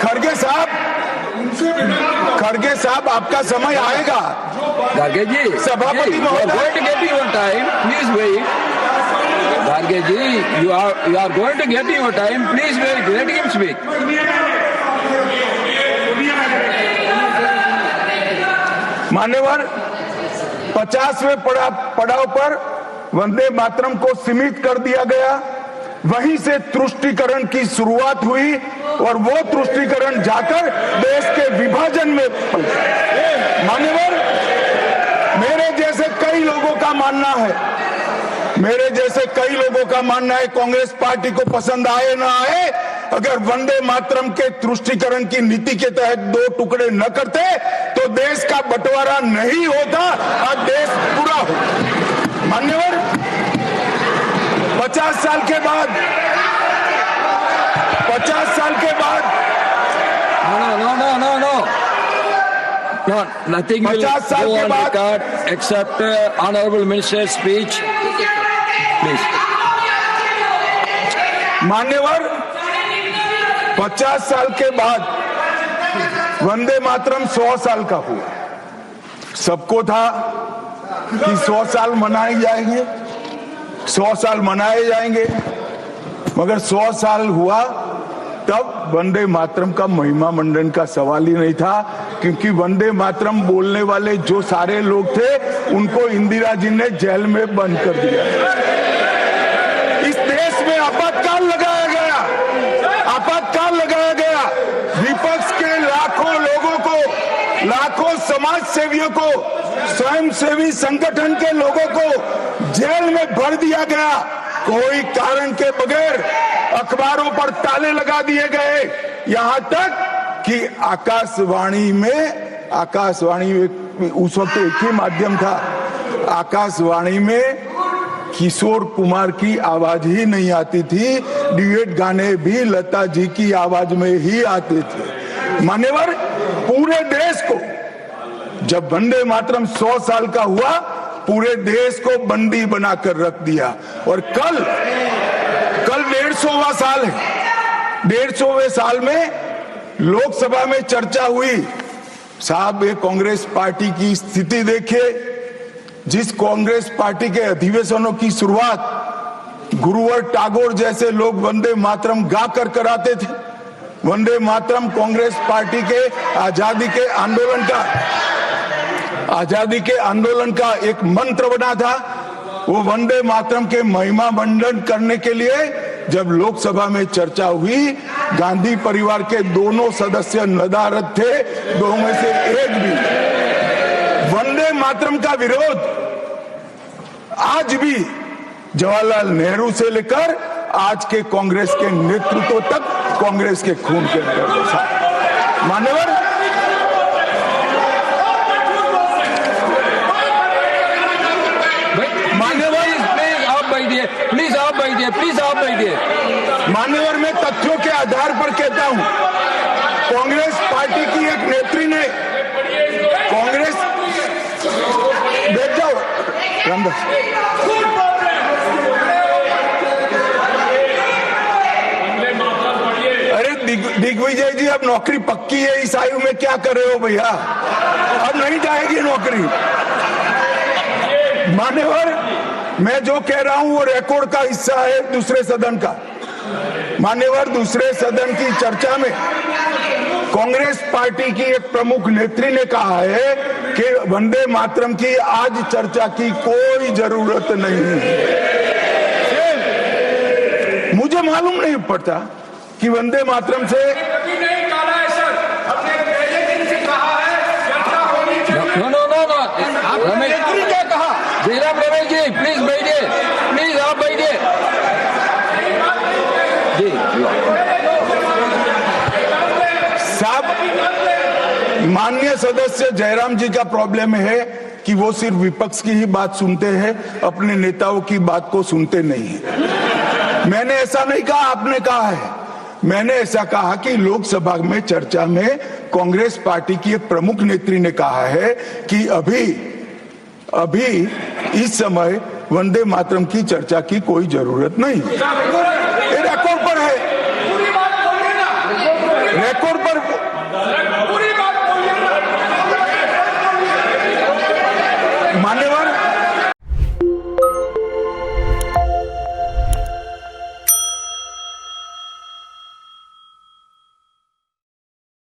खड़गे साहब आपका समय आएगा। गार्गे जी, सभापति please wait. Kharge ji, you are going to get your time. Please wait. Let him speak. मान्यवर, 50वें पड़ाव पर वंदे मातरम को सीमित कर दिया गया। वहीं से तुष्टीकरण की शुरुआत हुई और वो तुष्टीकरण जाकर देश के विभाजन में मान्यवर, मेरे जैसे कई लोगों का मानना है कांग्रेस पार्टी को पसंद आए ना आए, अगर वंदे मातरम के तुष्टीकरण की नीति के तहत 2 टुकड़े न करते तो देश का बंटवारा नहीं होता और देश पूरा हो। मान्यवर, 50 साल के बाद No, nothing will go on record except honorable minister's speech. Please. मान्यवर, 50 साल के बाद वंदे मातरम 100 साल का हुआ। सबको था कि 100 साल मनाए जाएंगे, मगर 100 साल हुआ तब वंदे मातरम का महिमा मंडन का सवाल ही नहीं था, क्योंकि वंदे मातरम बोलने वाले जो सारे लोग थे उनको इंदिरा जी ने जेल में बंद कर दिया। इस देश में आपातकाल लगाया गया। विपक्ष के लाखों लोगों को, लाखों समाज सेवियों को, स्वयंसेवी संगठन के लोगों को जेल में भर दिया गया। कोई कारण के बगैर अखबारों पर ताले लगा दिए गए। यहां तक कि आकाशवाणी में उस वक्त एक ही माध्यम था, आकाशवाणी में किशोर कुमार की आवाज ही नहीं आती थी, ड्यूएट गाने भी लता जी की आवाज में ही आते थे। मान्यवर, पूरे देश को जब वंदे मातरम 100 साल का हुआ, पूरे देश को बंदी बनाकर रख दिया। और कल 150वां साल है। 150वें साल में लोकसभा में चर्चा हुई। साहब, ये कांग्रेस पार्टी की स्थिति देखिए। जिस कांग्रेस पार्टी के अधिवेशनों की शुरुआत गुरुवर टागोर जैसे लोग वंदे मातरम गा कर कराते थे। वंदे मातरम कांग्रेस पार्टी के आजादी के आंदोलन का एक मंत्र बना था। वो वंदे मातरम के महिमा मंडन करने के लिए जब लोकसभा में चर्चा हुई, गांधी परिवार के दोनों सदस्य नदारद थे, दो में से एक भी। वंदे मातरम का विरोध आज भी जवाहरलाल नेहरू से लेकर आज के कांग्रेस के नेतृत्व तक कांग्रेस के खून के अंदर बसा। मान्यवर, प्लीज आप बैठिए। मान्यवर, मैं तथ्यों के आधार पर कहता हूं, कांग्रेस पार्टी की एक नेत्री ने बैठ जाओ रामदास। अरे दिग्विजय जी, अब नौकरी पक्की है, इस आयु में क्या कर रहे हो भैया? अब नहीं जाएगी नौकरी। मान्यवर, मैं जो कह रहा हूं वो रिकॉर्ड का हिस्सा है दूसरे सदन का। मान्यवर, दूसरे सदन की चर्चा में कांग्रेस पार्टी की एक प्रमुख नेत्री ने कहा है कि वंदे मातरम की आज चर्चा की कोई जरूरत नहीं है। मुझे मालूम नहीं पड़ता कि वंदे मातरम से क्या कहा। जयराम रमेश जी, प्लीज बैठिए, प्लीज आप बैठिए जी। साहब, माननीय सदस्य जयराम जी का प्रॉब्लम है कि वो सिर्फ विपक्ष की ही बात सुनते हैं, अपने नेताओं की बात को सुनते नहीं है। मैंने ऐसा नहीं कहा, आपने कहा है। मैंने ऐसा कहा कि लोकसभा में चर्चा में कांग्रेस पार्टी की एक प्रमुख नेत्री ने कहा है कि अभी इस समय वंदे मातरम की चर्चा की कोई जरूरत नहीं। ये रिकॉर्ड पर है। रिकॉर्ड पर